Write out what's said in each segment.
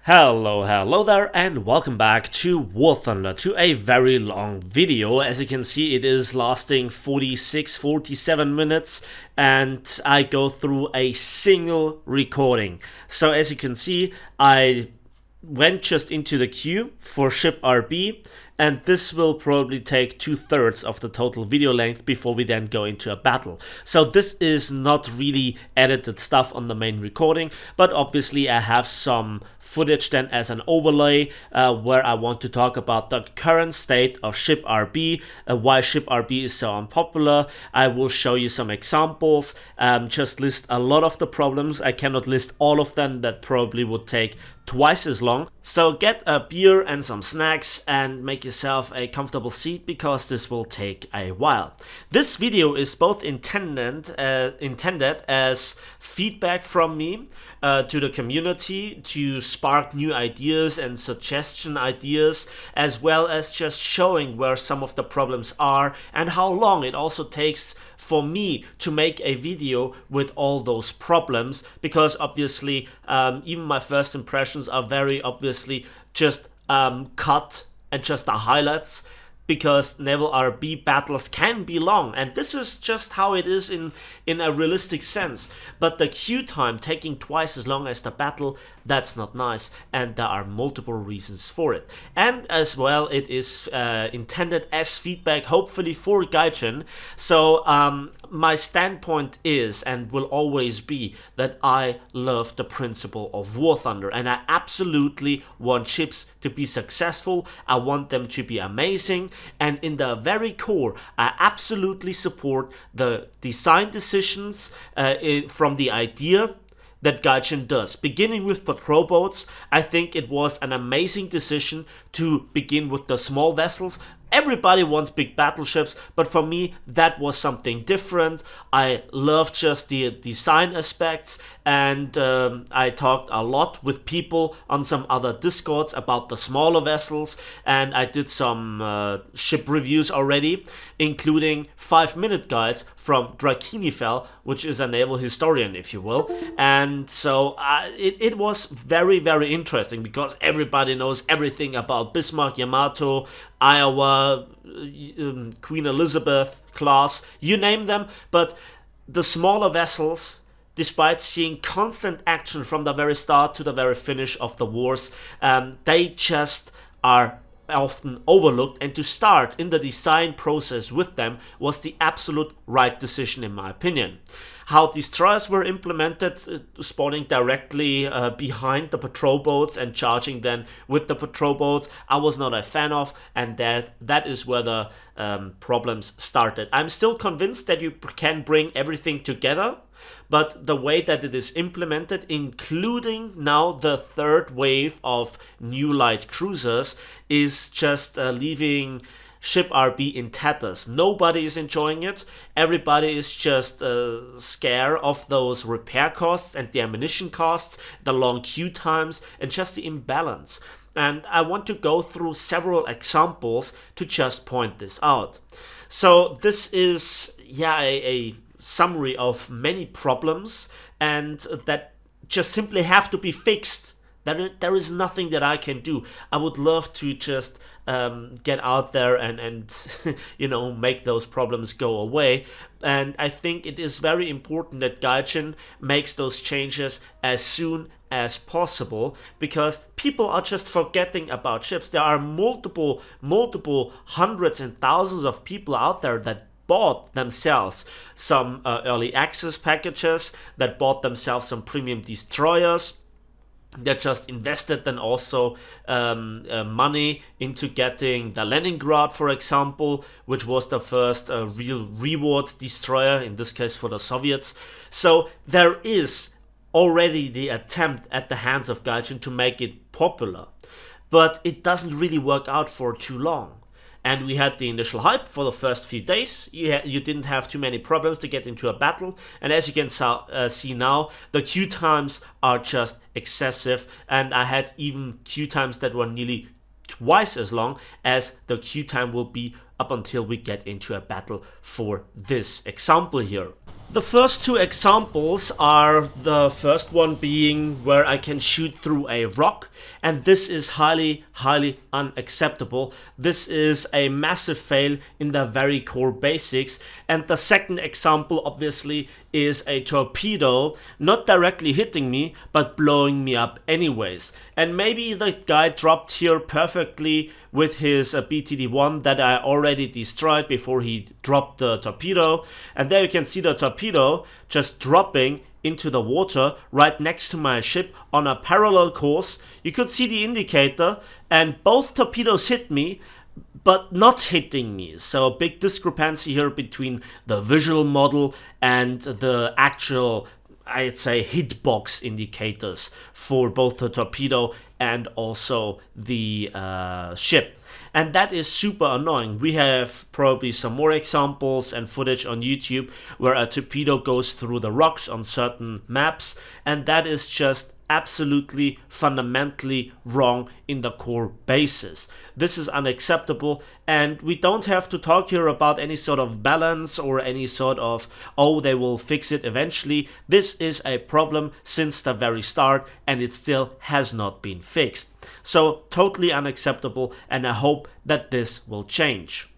Hello there, and welcome back to War Thunder, to a very long video. As you can see, it is lasting 47 minutes, and I go through a single recording. So as you can see, I went just into the queue for ship RB, and this will probably take 2/3 of the total video length before we then go into a battle. So this is not really edited stuff on the main recording, but obviously I have some footage then as an overlay where I want to talk about the current state of ship RB, why ship RB is so unpopular. I will show you some examples, just list a lot of the problems. I cannot list all of them, that probably would take twice as long. So get a beer and some snacks and make yourself a comfortable seat, because this will take a while. This video is both intended as feedback from me to the community, to spark new ideas and suggestion ideas, as well as just showing where some of the problems are and how long it also takes for me to make a video with all those problems, because obviously even my first impressions are very obviously just cut and just the highlights, because Naval RB battles can be long, and this is just how it is in a realistic sense. But the queue time taking twice as long as the battle, that's not nice, and there are multiple reasons for it. And as well, it is intended as feedback, hopefully for Gaijin. So my standpoint is and will always be that I love the principle of War Thunder, and I absolutely want ships to be successful. I want them to be amazing, and in the very core I absolutely support the design decisions from the idea that Gaijin does. Beginning with patrol boats, I think it was an amazing decision to begin with the small vessels. Everybody wants big battleships, but for me that was something different. I love just the design aspects, and I talked a lot with people on some other discords about the smaller vessels, and I did some ship reviews already, including 5-minute guides from Drakinifel, which is a naval historian, if you will. And so it was very, very interesting, because everybody knows everything about Bismarck, Yamato, Iowa, Queen Elizabeth class, you name them. But the smaller vessels, despite seeing constant action from the very start to the very finish of the wars, they just are often overlooked, and to start in the design process with them was the absolute right decision in my opinion. How destroyers were implemented, spawning directly behind the patrol boats and charging then with the patrol boats, I was not a fan of, and that is where the problems started. I'm still convinced that you can bring everything together, but the way that it is implemented, including now the third wave of new light cruisers, is just leaving ship RB in tatters. Nobody is enjoying it. Everybody is just scared of those repair costs and the ammunition costs, the long queue times, and just the imbalance. And I want to go through several examples to just point this out. So this is a summary of many problems, and that just simply have to be fixed. There is nothing that I can do. I would love to just get out there and make those problems go away. And I think it is very important that Gaijin makes those changes as soon as possible, because people are just forgetting about ships. There are multiple hundreds and thousands of people out there that bought themselves some early access packages, that bought themselves some premium destroyers, that just invested then also money into getting the Leningrad, for example, which was the first real reward destroyer, in this case for the Soviets. So there is already the attempt at the hands of Gaijin to make it popular, but it doesn't really work out for too long. And we had the initial hype for the first few days. You didn't have too many problems to get into a battle. And as you can see now, the queue times are just excessive. And I had even queue times that were nearly twice as long as the queue time will be up until we get into a battle for this example here. The first two examples are the first one being where I can shoot through a rock, and this is highly unacceptable. This is a massive fail in the very core basics. And the second example obviously is a torpedo not directly hitting me but blowing me up anyways. And maybe the guy dropped here perfectly with his BTD-1 that I already destroyed before he dropped the torpedo, and there you can see the torpedo just dropping into the water right next to my ship on a parallel course. You could see the indicator, and both torpedoes hit me but not hitting me. So a big discrepancy here between the visual model and the actual, I'd say, hitbox indicators for both the torpedo and also the ship. And that is super annoying. We have probably some more examples and footage on YouTube where a torpedo goes through the rocks on certain maps, and that is just absolutely fundamentally wrong in the core basis. This is unacceptable, and we don't have to talk here about any sort of balance or any sort of, oh, they will fix it eventually. This is a problem since the very start, and it still has not been fixed. So totally unacceptable, and I hope that this will change.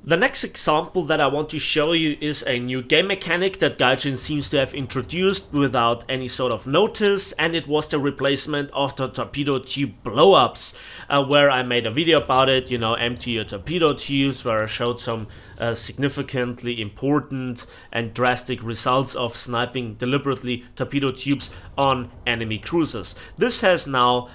The next example that I want to show you is a new game mechanic that Gaijin seems to have introduced without any sort of notice, and it was the replacement of the torpedo tube blowups, where I made a video about it, empty your torpedo tubes, where I showed some significantly important and drastic results of sniping deliberately torpedo tubes on enemy cruisers. This is now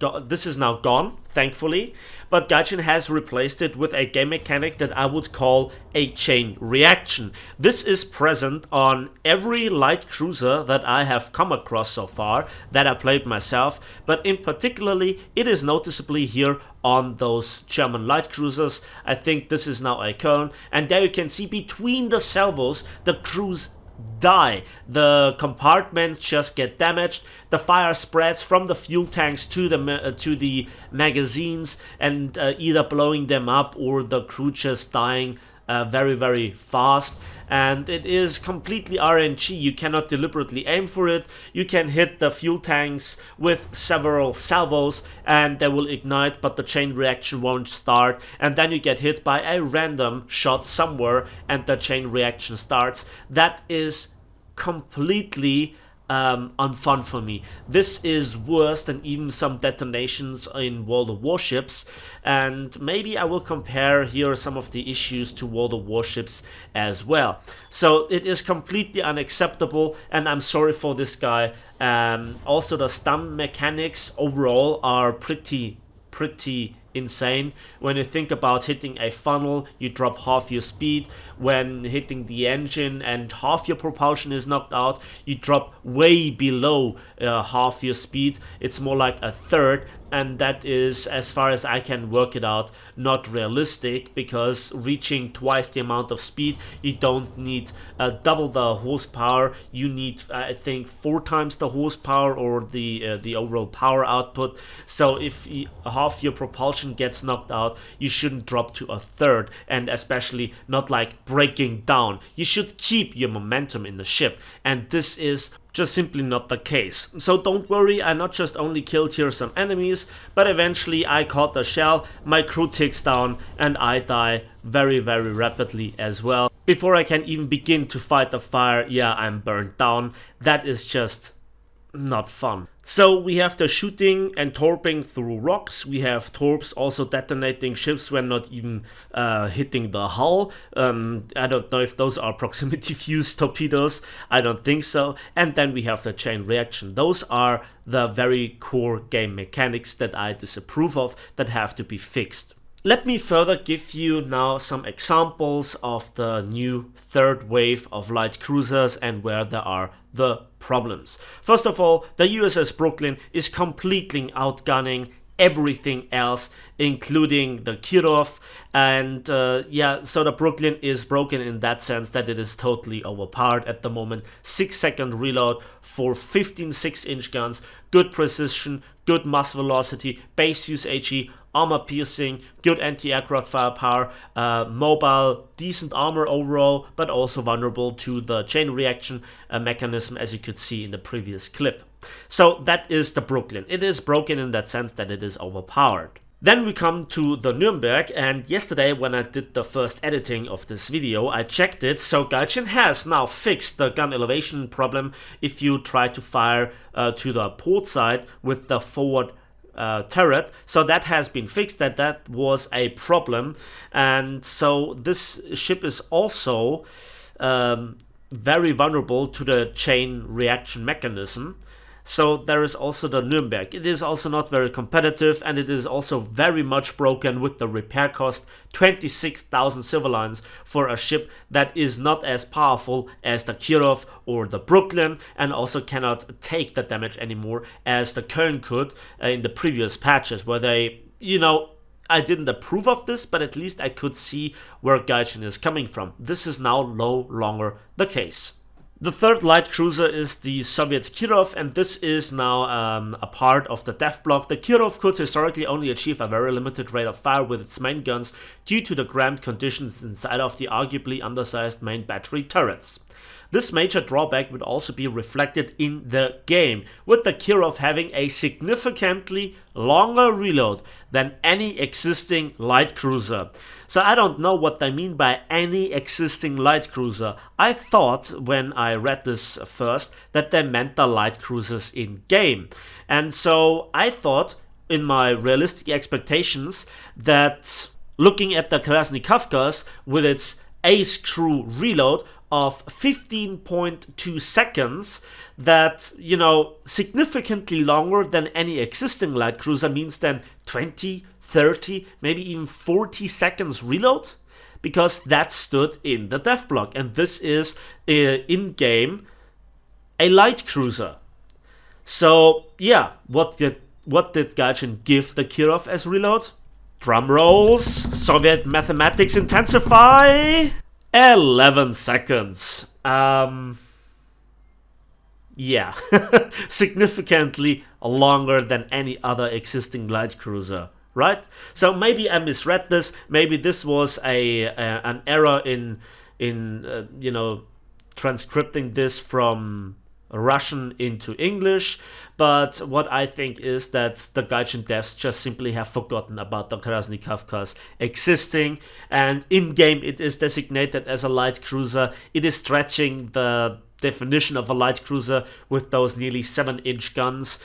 gone, thankfully, but Gaijin has replaced it with a game mechanic that I would call a chain reaction. This is present on every light cruiser that I have come across so far, that I played myself, but in particularly it is noticeably here on those German light cruisers. I think this is now a Köln, and there you can see between the salvos the crews die. The compartments just get damaged. The fire spreads from the fuel tanks to the magazines, and either blowing them up or the crew just dying very fast. And it is completely RNG. You cannot deliberately aim for it. You can hit the fuel tanks with several salvos and they will ignite, but the chain reaction won't start, and then you get hit by a random shot somewhere and the chain reaction starts. That is completely unfun for me. This is worse than even some detonations in World of Warships, and maybe I will compare here some of the issues to World of Warships as well. So it is completely unacceptable, and I'm sorry for this guy. Also the stun mechanics overall are pretty insane. When you think about hitting a funnel, you drop half your speed. When hitting the engine and half your propulsion is knocked out, you drop way below half your speed. It's more like a third, and that is, as far as I can work it out, not realistic, because reaching twice the amount of speed, you don't need double the horsepower. You need, I think, 4 times the horsepower or the overall power output. So if half your propulsion gets knocked out, you shouldn't drop to a third, and especially not like breaking down. You should keep your momentum in the ship, and this is just simply not the case. So don't worry, I not just only killed here some enemies, but eventually I caught the shell, my crew ticks down, and I die very rapidly as well. Before I can even begin to fight the fire, yeah, I'm burned down. That is just not fun. So we have the shooting and torping through rocks. We have torps also detonating ships when not even hitting the hull. I don't know if those are proximity fuse torpedoes. I don't think so. And then we have the chain reaction. Those are the very core game mechanics that I disapprove of, that have to be fixed. Let me further give you now some examples of the new third wave of light cruisers and where there are the problems. First of all, the USS Brooklyn is completely outgunning everything else, including the Kirov, and yeah, so the Brooklyn is broken in that sense that it is totally overpowered at the moment. 6-second reload for 15 6-inch guns, good precision, good mass velocity, base use HE, armor piercing, good anti-aircraft firepower, mobile, decent armor overall, but also vulnerable to the chain reaction mechanism, as you could see in the previous clip. So that is the Brooklyn. It is broken in that sense that it is overpowered. Then we come to the Nuremberg, and yesterday when I did the first editing of this video, I checked it. So Gaijin has now fixed the gun elevation problem if you try to fire to the port side with the forward turret. So that has been fixed, that was a problem. And so this ship is also very vulnerable to the chain reaction mechanism. So there is also the Nuremberg. It is also not very competitive, and it is also very much broken with the repair cost, 26,000 silver lines for a ship that is not as powerful as the Kirov or the Brooklyn, and also cannot take the damage anymore as the Köln could in the previous patches, where they, you know, I didn't approve of this, but at least I could see where Gaijin is coming from. This is now no longer the case. The third light cruiser is the Soviet Kirov, and this is now a part of the dev block. The Kirov could historically only achieve a very limited rate of fire with its main guns due to the cramped conditions inside of the arguably undersized main battery turrets. This major drawback would also be reflected in the game, with the Kirov having a significantly longer reload than any existing light cruiser. So I don't know what they mean by any existing light cruiser. I thought when I read this first that they meant the light cruisers in game. And so I thought in my realistic expectations that looking at the Krasny Kafkas with its ace crew reload of 15.2 seconds, that, you know, significantly longer than any existing light cruiser means then 20, 30, maybe even 40 seconds reload, because that stood in the dev block, and this is in game a light cruiser. So yeah, what did Gaijin give the Kirov as reload? Drum rolls, Soviet mathematics intensify. 11 seconds. Yeah, significantly longer than any other existing light cruiser, right? So maybe I misread this. Maybe this was an error in you know, transcripting this from Russian into English. But what I think is that the Gaijin devs just simply have forgotten about the Krasny Kafkas existing, and in-game it is designated as a light cruiser. It is stretching the definition of a light cruiser with those nearly 7-inch guns.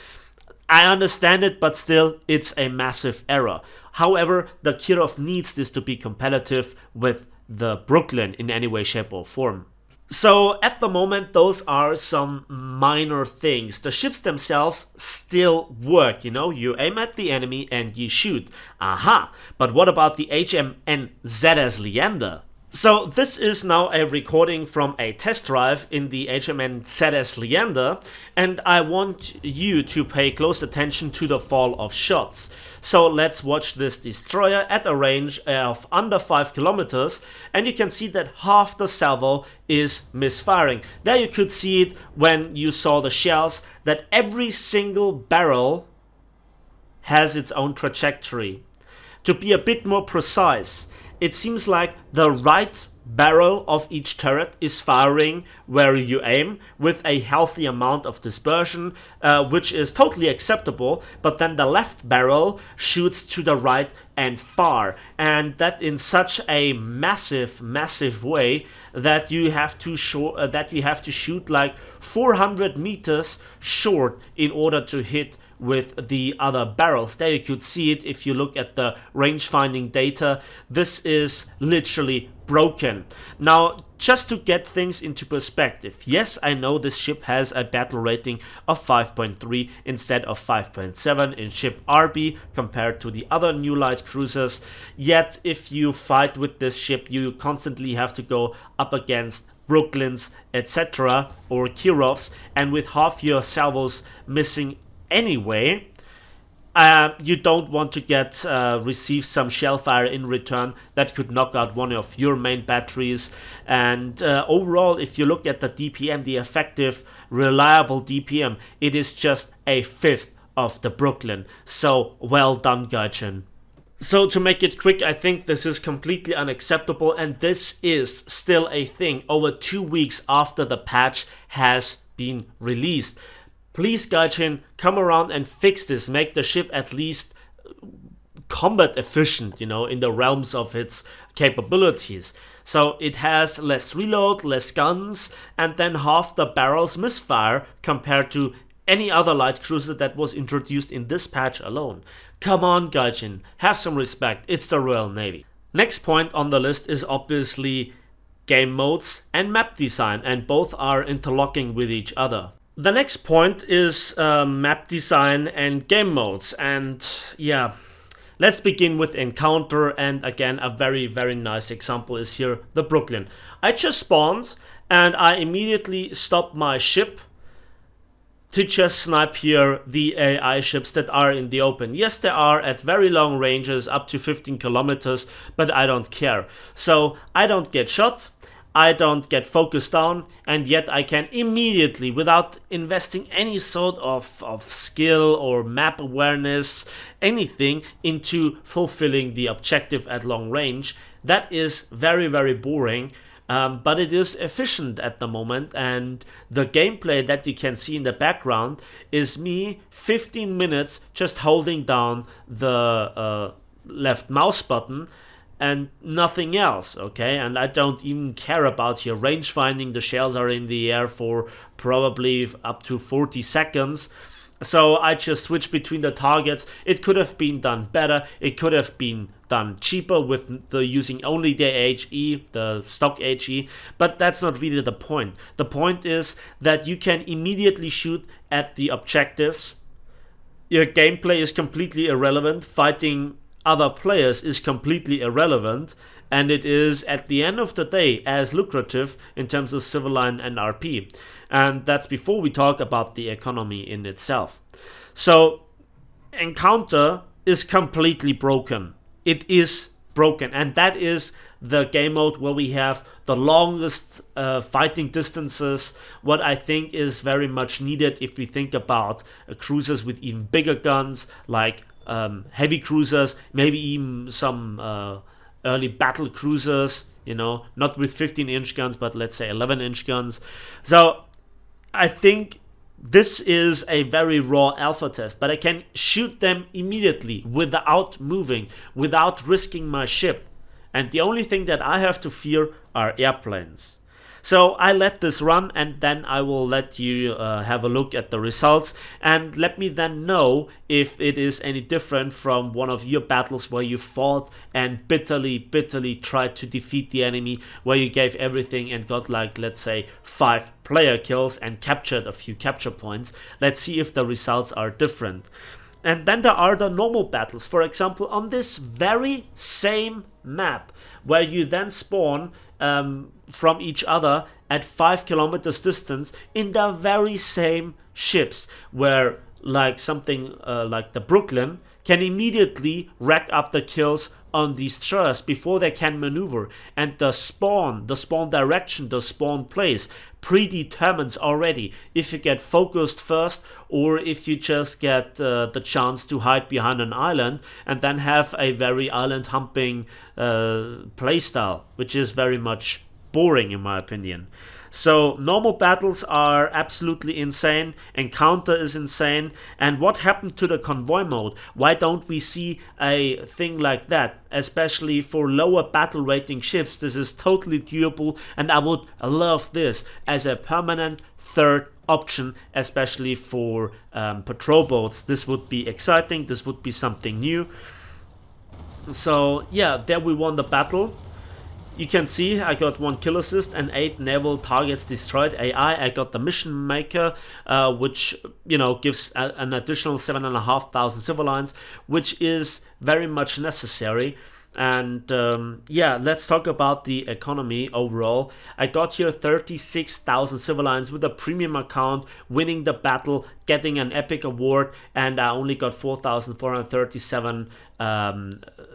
I understand it, but still, it's a massive error. However, the Kirov needs this to be competitive with the Brooklyn in any way, shape or form. So at the moment, those are some minor things. The ships themselves still work, you know, you aim at the enemy and you shoot. Aha! But what about the HMN ZS Leander? So this is now a recording from a test drive in the HMN ZS Leander, and I want you to pay close attention to the fall of shots. So let's watch this destroyer at a range of under 5 kilometers, and you can see that half the salvo is misfiring. There you could see it when you saw the shells, that every single barrel has its own trajectory. To be a bit more precise, it seems like the right barrel of each turret is firing where you aim with a healthy amount of dispersion, which is totally acceptable, but then the left barrel shoots to the right and far, and that in such a massive way that you have to shoot like 400 meters short in order to hit with the other barrels. There you could see it if you look at the range finding data. This is literally broken. Now, just to get things into perspective, yes, I know this ship has a battle rating of 5.3 instead of 5.7 in ship RB compared to the other new light cruisers, yet if you fight with this ship, you constantly have to go up against Brooklyns, etc., or Kirovs, and with half your salvos missing anyway, you don't want to receive some shell fire in return that could knock out one of your main batteries. And overall, if you look at the DPM, the effective, reliable DPM, it is just a fifth of the Brooklyn. So well done, Gaijin. So to make it quick, I think this is completely unacceptable, and this is still a thing over 2 weeks after the patch has been released. Please, Gaijin, come around and fix this. Make the ship at least combat efficient, in the realms of its capabilities. So it has less reload, less guns, and then half the barrels misfire compared to any other light cruiser that was introduced in this patch alone. Come on, Gaijin, have some respect, it's the Royal Navy. Next point on the list is obviously game modes and map design, and both are interlocking with each other. The next point is map design and game modes, and yeah, let's begin with Encounter, and again a very, very nice example is here the Brooklyn. I just spawned and I immediately stopped my ship to just snipe here the AI ships that are in the open. Yes, they are at very long ranges, up to 15 kilometers, but I don't care. So I don't get shot, I don't get focused down, and yet I can immediately, without investing any sort of skill or map awareness, anything, into fulfilling the objective at long range. That is very, very boring. But it is efficient at the moment, and the gameplay that you can see in the background is me 15 minutes just holding down the left mouse button and nothing else, okay? And I don't even care about your range finding. The shells are in the air for probably up to 40 seconds. So I just switch between the targets. It could have been done better. It could have been done cheaper with the using only the HE, the stock HE, but that's not really the point. The point is that you can immediately shoot at the objectives. Your gameplay is completely irrelevant. Fighting other players is completely irrelevant. And it is, at the end of the day, as lucrative in terms of civil line and RP. And that's before we talk about the economy in itself. So, Encounter is completely broken. It is broken. And that is the game mode where we have the longest fighting distances, what I think is very much needed if we think about cruisers with even bigger guns, like heavy cruisers, maybe even some early battle cruisers, not with 15-inch guns, but let's say 11-inch guns. So I think this is a very raw alpha test, but I can shoot them immediately without moving, without risking my ship. And the only thing that I have to fear are airplanes. So I let this run, and then I will let you have a look at the results, and let me then know if it is any different from one of your battles where you fought and bitterly tried to defeat the enemy, where you gave everything and got, like, let's say 5 player kills and captured a few capture points. Let's see if the results are different. And then there are the normal battles, for example on this very same map, where you then spawn from each other at 5 kilometers distance in the very same ships, where like something like the Brooklyn can immediately rack up the kills on these destroyers before they can maneuver, and the spawn direction, the spawn place predetermines already if you get focused first or if you just get the chance to hide behind an island and then have a very island humping playstyle, which is very much boring in my opinion. So normal battles are absolutely insane, Encounter is insane, and what happened to the convoy mode? Why don't we see a thing like that? Especially for lower battle rating ships, this is totally doable, and I would love this as a permanent third option, especially for patrol boats. This would be exciting, this would be something new. So yeah, there we won the battle. You can see I got 1 kill assist and 8 naval targets destroyed AI. I got the mission maker, which gives an additional 7,500 civil lines, which is very much necessary. And yeah, let's talk about the economy overall. I got here 36,000 civil lines with a premium account, winning the battle, getting an epic award, and I only got 4,437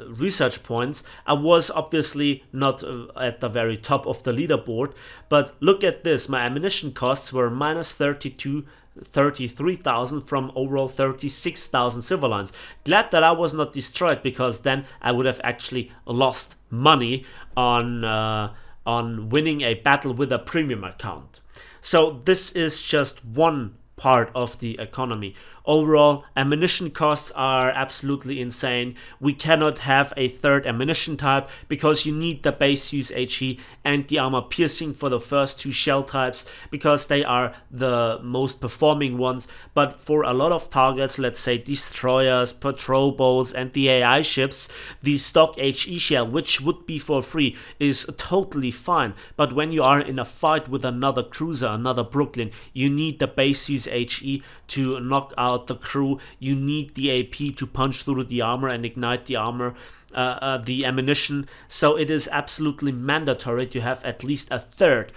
research points. I was obviously not at the very top of the leaderboard, but look at this, my ammunition costs were minus 32 33,000 from overall 36,000 silver lines. Glad that I was not destroyed, because then I would have actually lost money on winning a battle with a premium account. So this is just one part of the economy. Overall, ammunition costs are absolutely insane. We cannot have a third ammunition type because you need the base use HE and the armor piercing for the first two shell types, because they are the most performing ones. But for a lot of targets, let's say destroyers, patrol boats and the AI ships, the stock HE shell, which would be for free, is totally fine. But when you are in a fight with another cruiser, another Brooklyn, you need the base use HE to knock out the crew. You need the AP to punch through the armor and ignite the armor, the ammunition. So it is absolutely mandatory to have at least a third,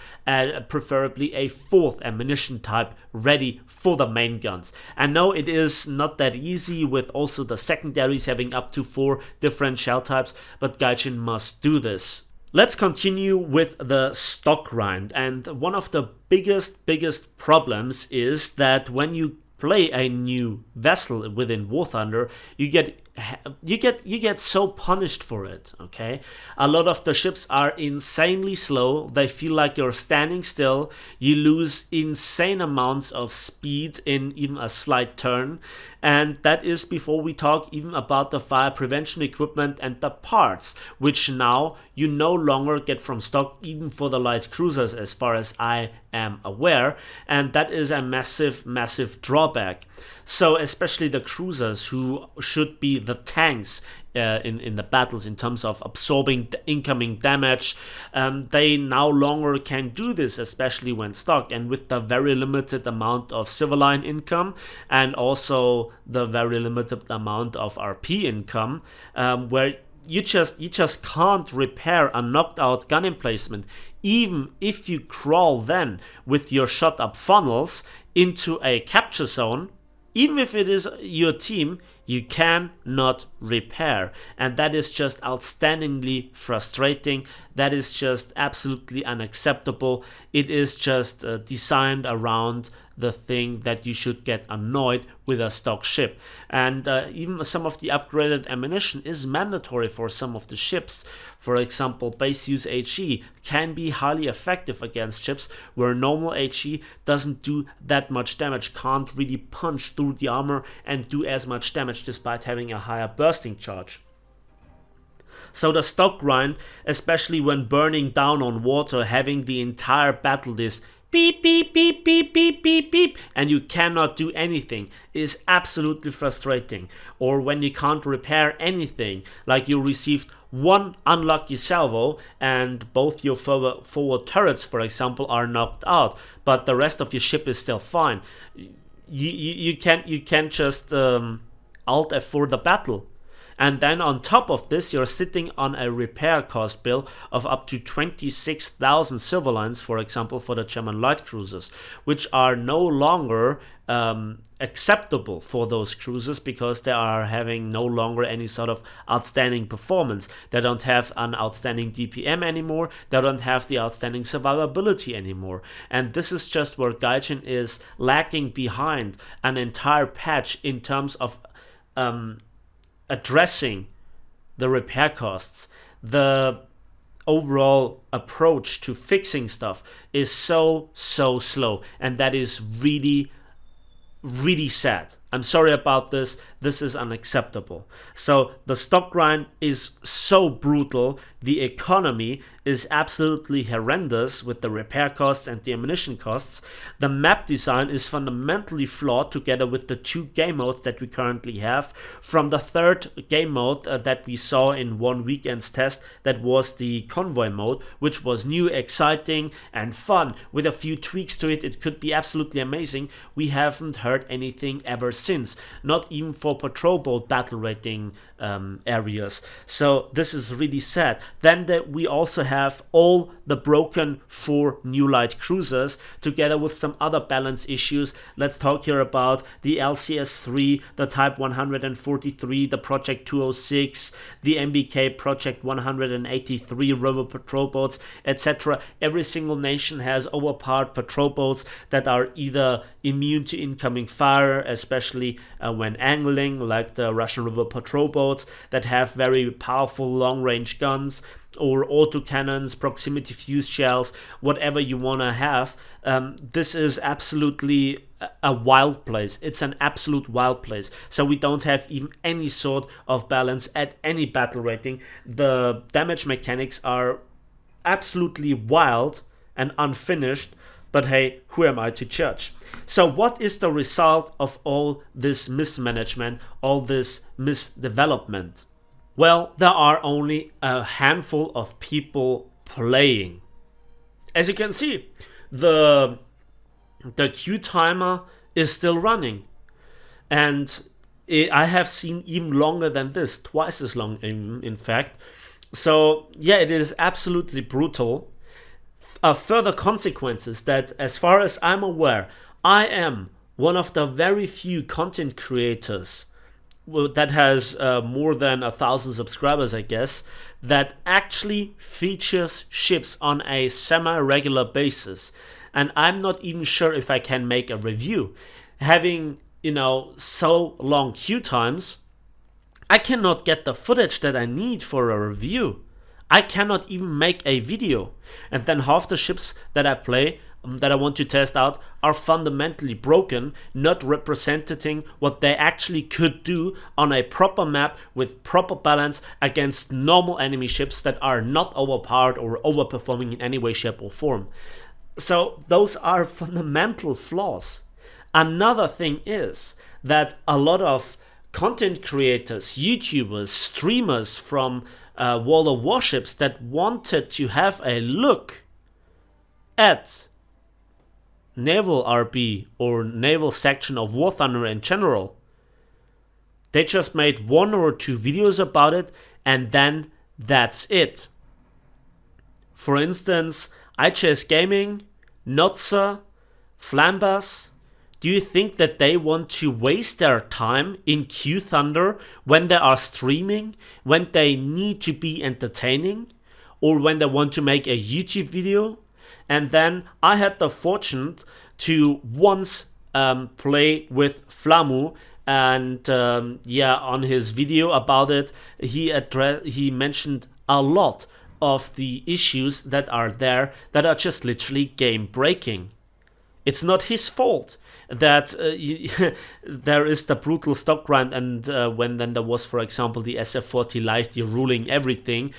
preferably a fourth ammunition type ready for the main guns. And no, it is not that easy with also the secondaries having up to 4 different shell types, but Gaijin must do this. Let's continue with the stock grind, and one of the biggest problems is that when you play a new vessel within War Thunder, you get so punished for it. Okay, a lot of the ships are insanely slow. They feel like you're standing still. You lose insane amounts of speed in even a slight turn, and that is before we talk even about the fire prevention equipment and the parts, which now you no longer get from stock even for the light cruisers, as far as I am aware, and that is a massive drawback. So especially the cruisers, who should be the tanks in the battles in terms of absorbing the incoming damage, they no longer can do this, especially when stock, and with the very limited amount of civil line income and also the very limited amount of RP income, where you just can't repair a knocked out gun emplacement, even if you crawl then with your shot up funnels into a capture zone. Even if it is your team, you cannot repair, and that is just outstandingly frustrating. That is just absolutely unacceptable. It is just designed around the thing that you should get annoyed with a stock ship. And even some of the upgraded ammunition is mandatory for some of the ships. For example, base use HE can be highly effective against ships where normal HE doesn't do that much damage, can't really punch through the armor and do as much damage despite having a higher bursting charge. So the stock grind, especially when burning down on water, having the entire battle this beep beep beep beep beep beep beep and you cannot do anything, is absolutely frustrating. Or when you can't repair anything, like you received one unlucky salvo and both your forward turrets, for example, are knocked out, but the rest of your ship is still fine. You can't just alt F4 the battle. And then on top of this, you're sitting on a repair cost bill of up to 26,000 silver lines, for example, for the German light cruisers, which are no longer acceptable for those cruisers because they are having no longer any sort of outstanding performance. They don't have an outstanding DPM anymore. They don't have the outstanding survivability anymore. And this is just where Gaijin is lacking behind an entire patch in terms of addressing the repair costs. The overall approach to fixing stuff is so slow, and that is really sad. I'm sorry about this. This is unacceptable. So the stock grind is so brutal. The economy is absolutely horrendous with the repair costs and the ammunition costs. The map design is fundamentally flawed together with the 2 game modes that we currently have. From the 3rd game mode that we saw in one weekend's test, that was the convoy mode, which was new, exciting and fun. With a few tweaks to it, it could be absolutely amazing. We haven't heard anything ever since. Not even for patrol boat battle rating areas. So this is really sad. Then we also have all the broken 4 new light cruisers together with some other balance issues. Let's talk here about the LCS-3, the Type 143, the Project 206, the MBK Project 183 river patrol boats, etc. Every single nation has overpowered patrol boats that are either immune to incoming fire, especially when angling, like the Russian river patrol boats that have very powerful long-range guns, or autocannons, proximity fuse shells, whatever you want to have. This is absolutely a wild place. It's an absolute wild place. So we don't have even any sort of balance at any battle rating. The damage mechanics are absolutely wild and unfinished, but hey, who am I to judge? So what is the result of all this mismanagement, all this misdevelopment? Well, there are only a handful of people playing. As you can see, the queue timer is still running. And I have seen even longer than this, twice as long in fact. So yeah, it is absolutely brutal. Further consequences that, as far as I'm aware, I am one of the very few content creators that has more than 1,000 subscribers, I guess, that actually features ships on a semi-regular basis. And I'm not even sure if I can make a review. Having, so long queue times, I cannot get the footage that I need for a review. I cannot even make a video. And then half the ships that I play, that I want to test out, are fundamentally broken, not representing what they actually could do on a proper map with proper balance against normal enemy ships that are not overpowered or overperforming in any way, shape or form. So those are fundamental flaws. Another thing is that a lot of content creators, YouTubers, streamers from World of Warships that wanted to have a look at Naval RB or Naval section of War Thunder in general, they just made 1 or 2 videos about it, and then that's it. For instance, IJS Gaming, Notza, Flambas. Do you think that they want to waste their time in Q Thunder when they are streaming, when they need to be entertaining, or when they want to make a YouTube video? And then I had the fortune to once play with Flamu, and on his video about it, he mentioned a lot of the issues that are there that are just literally game breaking. It's not his fault that there is the brutal stock grind, and when then there was, for example, the SF-40 Light ruling everything,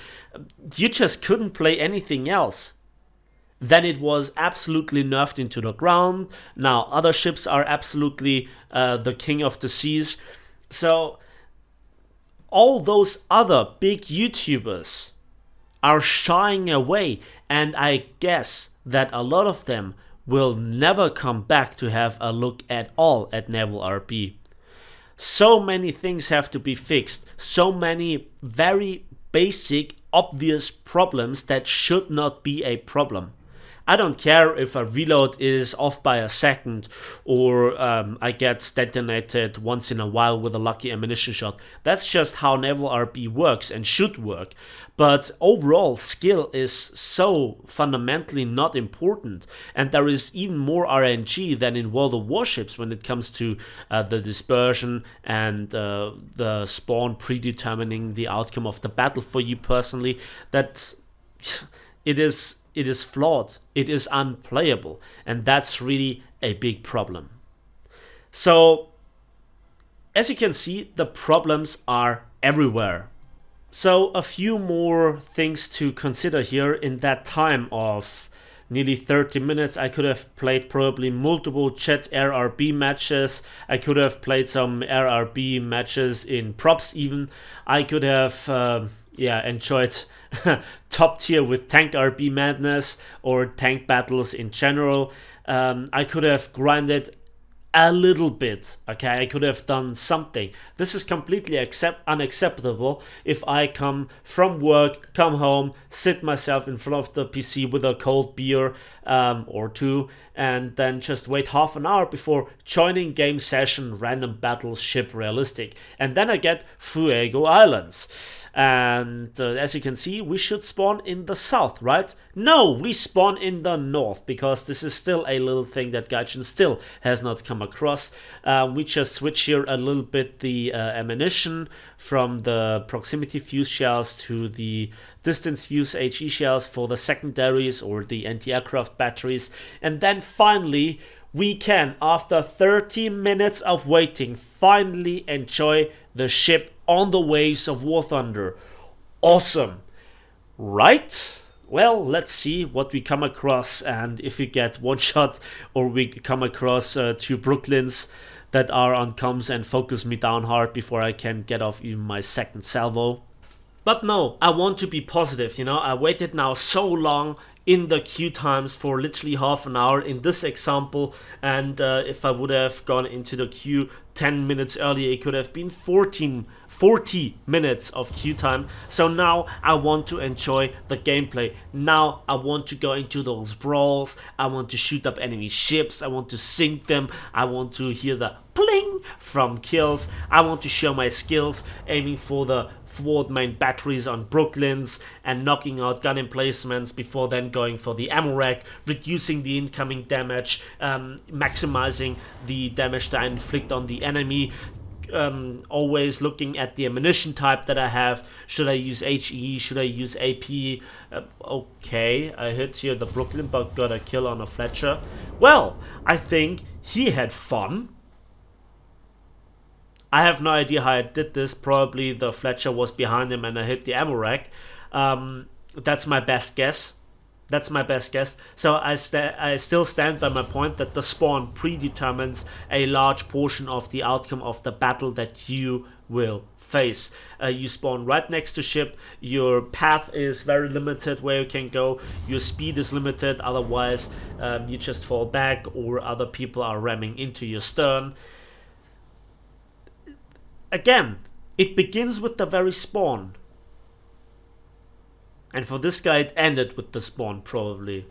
you just couldn't play anything else. Then it was absolutely nerfed into the ground. Now other ships are absolutely the king of the seas. So all those other big YouTubers are shying away, and I guess that a lot of them will never come back to have a look at all at Naval RB. So many things have to be fixed, so many very basic, obvious problems that should not be a problem. I don't care if a reload is off by a second, or I get detonated once in a while with a lucky ammunition shot. That's just how Naval RB works and should work. But overall, skill is so fundamentally not important, and there is even more RNG than in World of Warships when it comes to the dispersion and the spawn predetermining the outcome of the battle for you personally. That it is flawed, it is unplayable, and that's really a big problem. So, as you can see, the problems are everywhere. So, a few more things to consider here. In that time of nearly 30 minutes, I could have played probably multiple Jet Air RB matches. I could have played some Air RB matches in props even. I could have enjoyed top tier with tank RB madness or tank battles in general. I could have grinded a little bit. Okay, I could have done something. This is completely unacceptable if I come from work, come home, sit myself in front of the PC with a cold beer or two, and then just wait half an hour before joining game session, random battles, ship realistic. And then I get Fuego Islands. And as you can see, we should spawn in the south, right? No, we spawn in the north, because this is still a little thing that Gaijin still has not come across. We just switch here a little bit the ammunition from the proximity fuse shells to the distance fuse HE shells for the secondaries or the anti-aircraft batteries. And then finally, we can, after 30 minutes of waiting, finally enjoy the ship on the waves of War Thunder. Awesome, right? Well, let's see what we come across, and if we get one shot or we come across two Brooklyns that are on comms and focus me down hard before I can get off even my second salvo. But no, I want to be positive, you know. I waited now so long in the queue times for literally half an hour in this example, and if I would have gone into the queue 10 minutes earlier, it could have been 40 minutes of queue time. So now I want to enjoy the gameplay. Now I want to go into those brawls. I want to shoot up enemy ships. I want to sink them. I want to hear the pling from kills. I want to show my skills, aiming for the forward main batteries on Brooklyns and knocking out gun emplacements before then going for the ammo rack, reducing the incoming damage, maximizing the damage that I inflict on the enemy. Always looking at the ammunition type that I have. Should I use HE? Should I use AP? Okay, I hit here the Brooklyn but got a kill on a Fletcher. Well, I think he had fun. I have no idea how I did this. Probably the Fletcher was behind him and I hit the ammo rack. That's my best guess. That's my best guess. So I still stand by my point that the spawn predetermines a large portion of the outcome of the battle that you will face. You spawn right next to ship. Your path is very limited where you can go. Your speed is limited. Otherwise, you just fall back or other people are ramming into your stern. Again, it begins with the very spawn. And for this guy, it ended with the spawn, probably.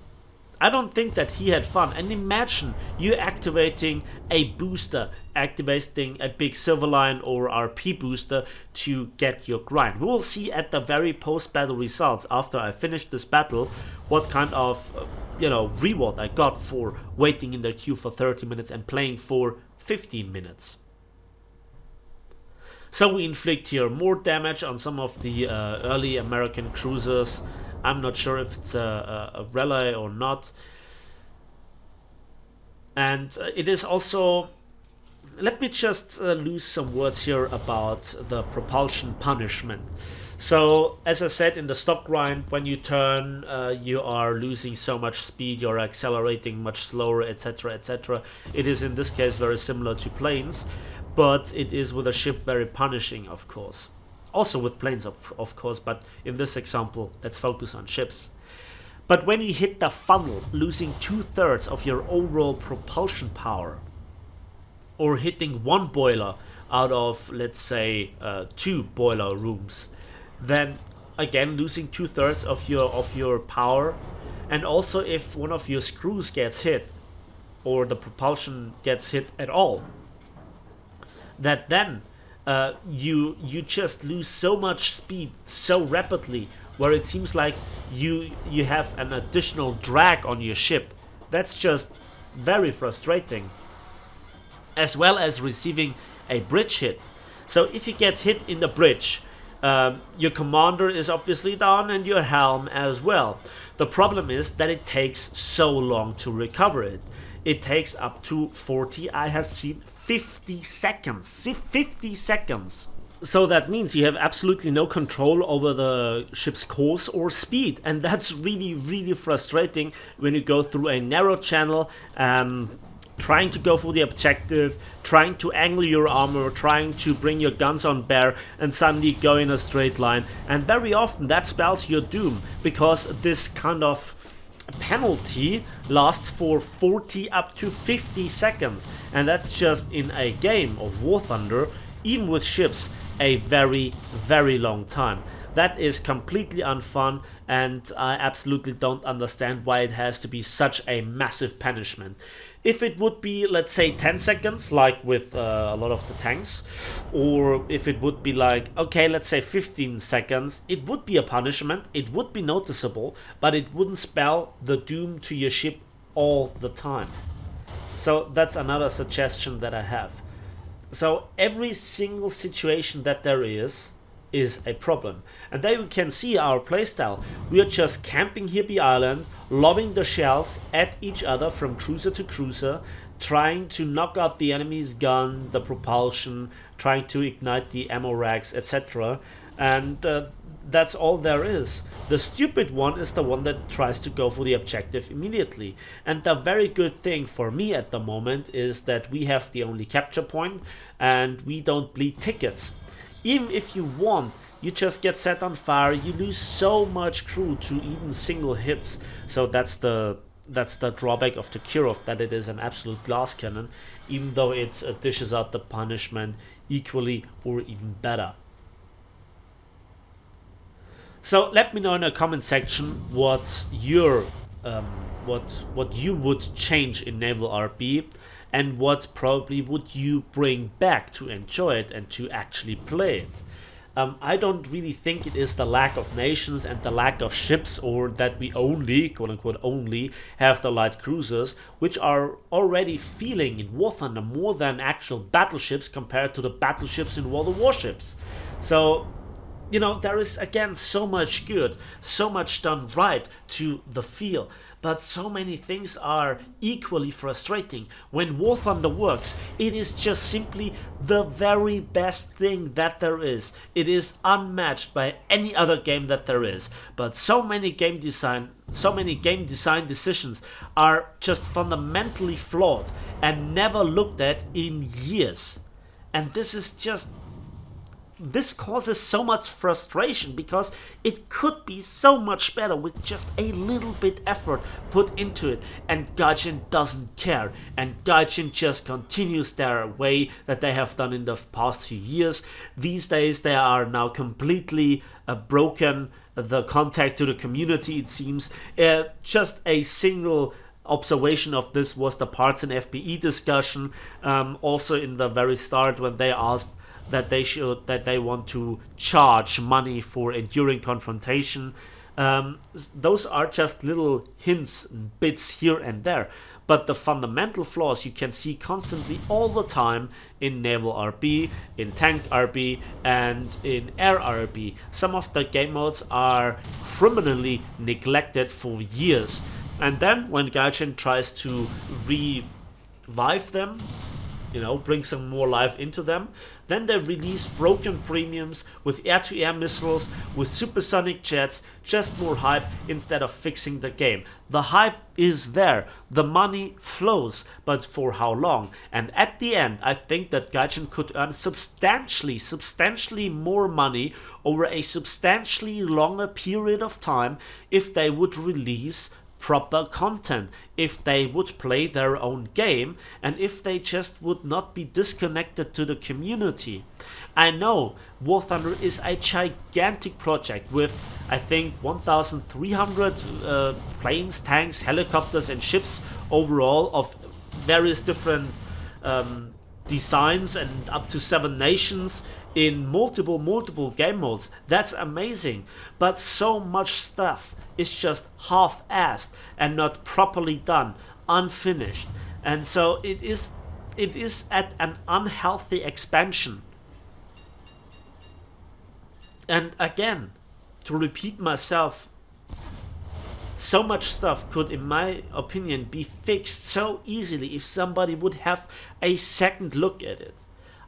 I don't think that he had fun. And imagine you activating a booster, activating a big Silverline or RP booster to get your grind. We will see at the very post-battle results, after I finish this battle, what kind of reward I got for waiting in the queue for 30 minutes and playing for 15 minutes. So we inflict here more damage on some of the early American cruisers. I'm not sure if it's a relay or not. And it is also... Let me just lose some words here about the propulsion punishment. So, as I said in the stock grind, when you turn, you are losing so much speed, you're accelerating much slower, etc, etc. It is in this case very similar to planes. But it is with a ship very punishing, of course. Also with planes, of course, but in this example, let's focus on ships. But when you hit the funnel, losing 2/3 of your overall propulsion power, or hitting one boiler out of, let's say, 2 boiler rooms, then again losing 2/3 of your power. And also if one of your screws gets hit, or the propulsion gets hit at all, that then you just lose so much speed so rapidly, where it seems like you have an additional drag on your ship. That's just very frustrating. As well as receiving a bridge hit. So if you get hit in the bridge, your commander is obviously down and your helm as well. The problem is that it takes so long to recover it. It takes up to 40, I have seen 50 seconds. 50 seconds. So that means you have absolutely no control over the ship's course or speed. And that's really, really frustrating when you go through a narrow channel, trying to go for the objective, trying to angle your armor, trying to bring your guns on bear, and suddenly go in a straight line. And very often that spells your doom, because this kind of penalty lasts for 40 up to 50 seconds, and that's just in a game of War Thunder, even with ships, a very, very long time. That is completely unfun, and I absolutely don't understand why it has to be such a massive punishment. If it would be, let's say, 10 seconds, like with a lot of the tanks, or if it would be like, okay, let's say 15 seconds, it would be a punishment, it would be noticeable, but it wouldn't spell the doom to your ship all the time. So that's another suggestion that I have. So every single situation that there is a problem. And there you can see our playstyle. We are just camping here the island, lobbing the shells at each other from cruiser to cruiser, trying to knock out the enemy's gun, the propulsion, trying to ignite the ammo racks, etc. And that's all there is. The stupid one is the one that tries to go for the objective immediately. And the very good thing for me at the moment is that we have the only capture point and we don't bleed tickets. Even if you want, you just get set on fire, you lose so much crew to even single hits. So that's the drawback of the Kirov, that it is an absolute glass cannon, even though it dishes out the punishment equally or even better. So let me know in the comment section what your what you would change in Naval RB, and what probably would you bring back to enjoy it and to actually play it. I don't really think it is the lack of nations and the lack of ships, or that we only, quote unquote only, have the light cruisers, which are already feeling in War Thunder more than actual battleships compared to the battleships in World of Warships. So, you know, there is again so much good, so much done right to the feel, but so many things are equally frustrating. When War Thunder works, it is just simply the very best thing that there is. It is unmatched by any other game that there is. But so many game design decisions are just fundamentally flawed and never looked at in years. And this causes so much frustration, because it could be so much better with just a little bit effort put into it, and Gaijin doesn't care, and Gaijin just continues their way that they have done in the past few years. These days they are now completely broken the contact to the community, it seems. Just a single observation of this was the parts and FPE discussion, also in the very start when they asked that they want to charge money for enduring confrontation. Those are just little hints and bits here and there, but the fundamental flaws you can see constantly all the time in Naval RB, in Tank RB, and in Air RB. Some of the game modes are criminally neglected for years, and then when Gaijin tries to revive them, you know, bring some more life into them, then they release broken premiums with air-to-air missiles, with supersonic jets, just more hype instead of fixing the game. The hype is there, the money flows, but for how long? And at the end, I think that Gaijin could earn substantially more money over a substantially longer period of time if they would release proper content, if they would play their own game, and if they just would not be disconnected to the community. I know War Thunder is a gigantic project with, I think, 1,300 planes, tanks, helicopters and ships overall of various different designs, and up to 7 nations in multiple game modes. That's amazing, but so much stuff is just half-assed and not properly done, unfinished, and so it is at an unhealthy expansion. And again, to repeat myself, so much stuff could, in my opinion, be fixed so easily if somebody would have a second look at it.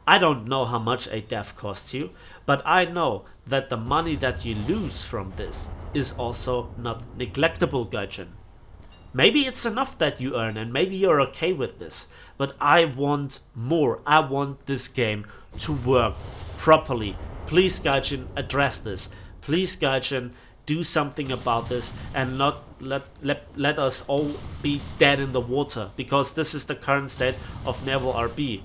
I don't know how much a dev costs you, but I know that the money that you lose from this is also not neglectable, Gaijin. Maybe it's enough that you earn, and maybe you're okay with this, but I want more. I want this game to work properly. Please, Gaijin, address this. Please, Gaijin, do something about this and not let us all be dead in the water, because this is the current state of Naval RB.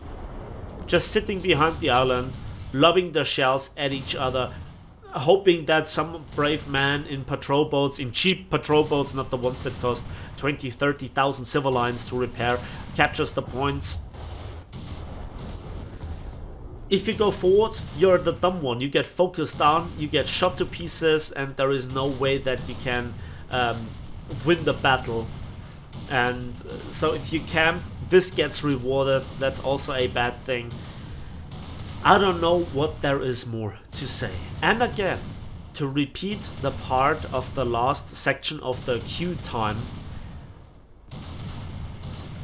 Just sitting behind the island, lobbing their shells at each other, hoping that some brave man in patrol boats, in cheap patrol boats, not the ones that cost 20,000-30,000 civil lines to repair, captures the points. If you go forward, you're the dumb one. You get focused down, you get shot to pieces, and there is no way that you can win the battle. And so if you camp, this gets rewarded. That's also a bad thing. I don't know what there is more to say. And again, to repeat the part of the last section of the queue time,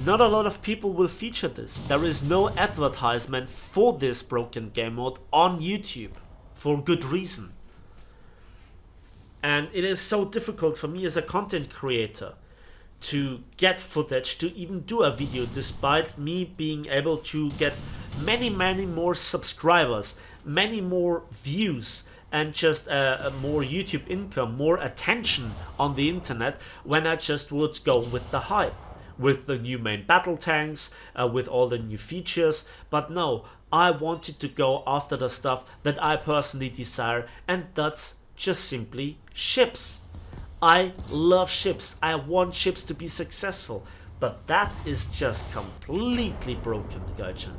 not a lot of people will feature this. There is no advertisement for this broken game mode on YouTube, for good reason. And it is so difficult for me as a content creator to get footage, to even do a video, despite me being able to get many more subscribers, many more views, and just a more YouTube income, more attention on the internet, when I just would go with the hype, with the new main battle tanks, with all the new features. But no, I wanted to go after the stuff that I personally desire, and that's just simply ships. I love ships. I want ships to be successful, but that is just completely broken, Gaijin.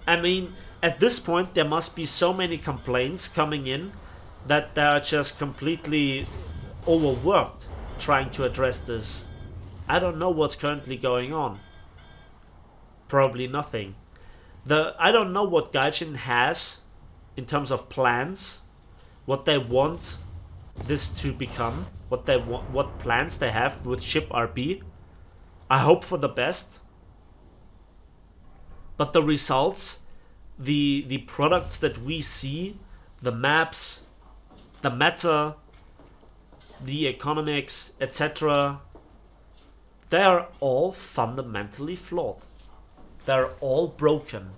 I mean, at this point there must be so many complaints coming in that they are just completely overworked trying to address this. I don't know what's currently going on. Probably nothing. I don't know what Gaijin has in terms of plans, what they want this to become, what they want, what plans they have with Ship RB. I hope for the best. But the results, the products that we see, the maps, the meta, the economics, etc., they are all fundamentally flawed. They're all broken.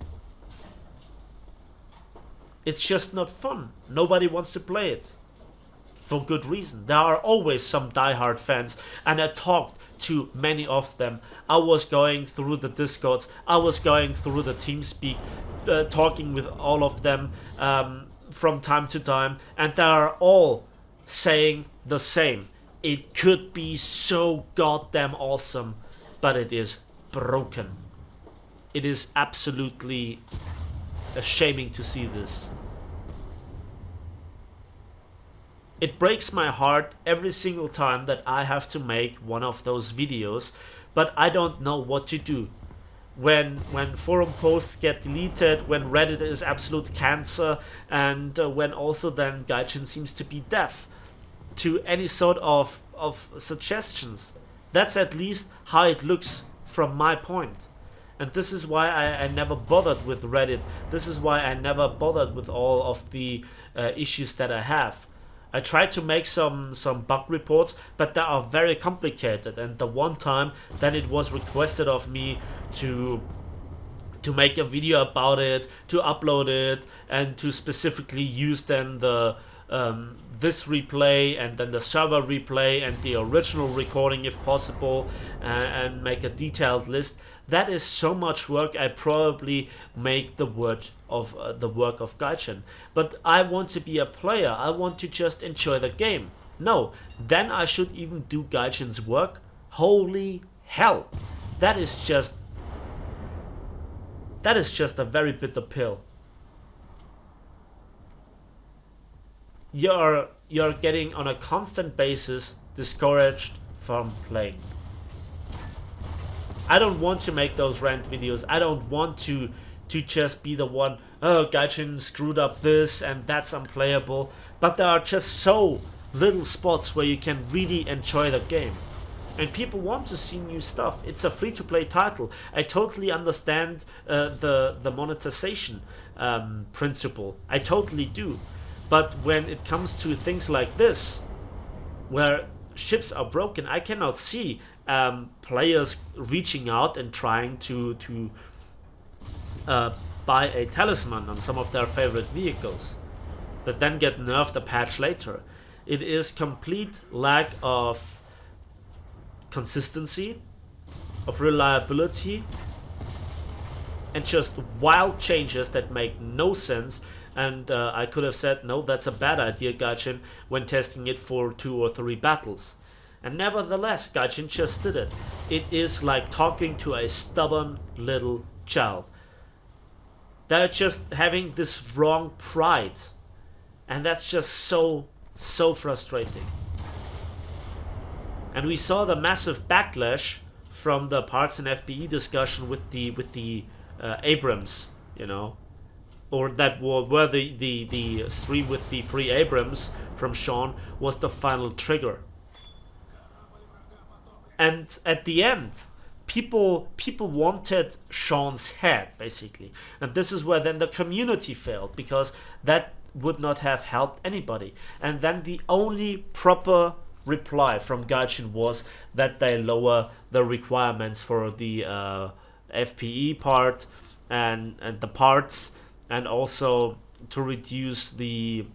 It's just not fun. Nobody wants to play it. For good reason. There are always some diehard fans, and I talked to many of them. I was going through the Discords, I was going through the TeamSpeak, talking with all of them from time to time, and they are all saying the same. It could be so goddamn awesome, but it is broken. It is absolutely shaming to see this. It breaks my heart every single time that I have to make one of those videos, but I don't know what to do. When forum posts get deleted, when Reddit is absolute cancer, and when also then Gaijin seems to be deaf to any sort of suggestions. That's at least how it looks from my point. And this is why I never bothered with Reddit. This is why I never bothered with all of the issues that I have. I tried to make some bug reports, but they are very complicated. And the one time then it was requested of me to make a video about it, to upload it, and to specifically use then the this replay and then the server replay and the original recording if possible, and make a detailed list. That is so much work. I probably make the work of Gaijin. But I want to be a player. I want to just enjoy the game. No, then I should even do Gaijin's work. Holy hell! That is just a very bitter pill. You're getting on a constant basis discouraged from playing. I don't want to make those rant videos. I don't want to just be the one, oh, Gaijin screwed up this and that's unplayable. But there are just so little spots where you can really enjoy the game. And people want to see new stuff. It's a free-to-play title. I totally understand the monetization principle. I totally do. But when it comes to things like this, where ships are broken, I cannot see players reaching out and trying to buy a talisman on some of their favorite vehicles. that then get nerfed a patch later. It is complete lack of consistency, of reliability, and just wild changes that make no sense. And I could have said, no, that's a bad idea, Gaijin, when testing it for 2 or 3 battles. And nevertheless, Gaijin just did it. It is like talking to a stubborn little child. They're just having this wrong pride. And that's just so frustrating. And we saw the massive backlash from the parts and FBE discussion with the Abrams, you know, or that were the stream with the free Abrams from Sean was the final trigger. And at the end, people wanted Sean's head, basically. And this is where then the community failed, because that would not have helped anybody. And then the only proper reply from Gaijin was that they lower the requirements for the FPE part and the parts, and also to reduce the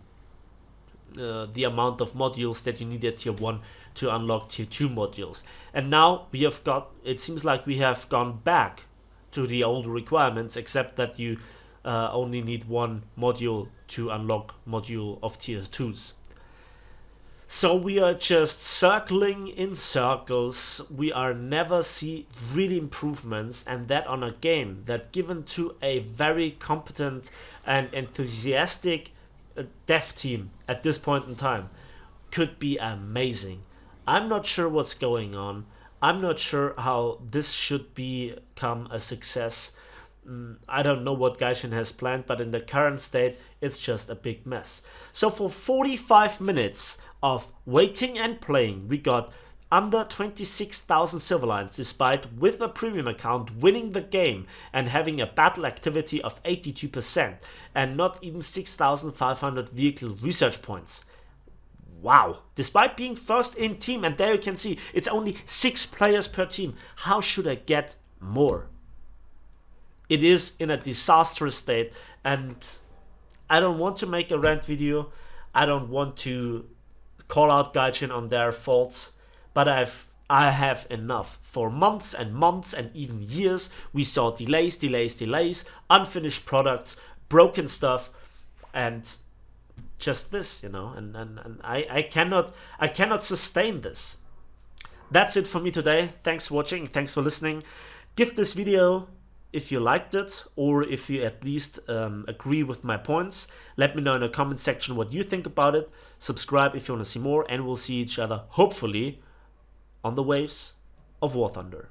amount of modules that you need at tier 1 to unlock tier 2 modules. And now we have got, it seems like we have gone back to the old requirements, except that you only need 1 module to unlock module of tier 2s. So we are just circling in circles. We are never see really improvements, and that on a game that, given to a very competent and enthusiastic dev team at this point in time, could be amazing. I'm not sure what's going on. I'm not sure how this should become a success. I don't know what Gaijin has planned, but in the current state, it's just a big mess. So for 45 minutes of waiting and playing, we got under 26,000 silver lines, despite with a premium account winning the game and having a battle activity of 82% and not even 6,500 vehicle research points. Wow, despite being first in team, and there you can see it's only 6 players per team. How should I get more? It is in a disastrous state, and I don't want to make a rant video. I don't want to call out Gaijin on their faults, but I have enough. For months and months and even years, we saw delays, unfinished products, broken stuff, and just this, you know, and I cannot sustain this. That's it for me today. Thanks for watching, thanks for listening. Give this video if you liked it, or if you at least agree with my points. Let me know in the comment section what you think about it. Subscribe if you want to see more, and we'll see each other hopefully on the waves of War Thunder.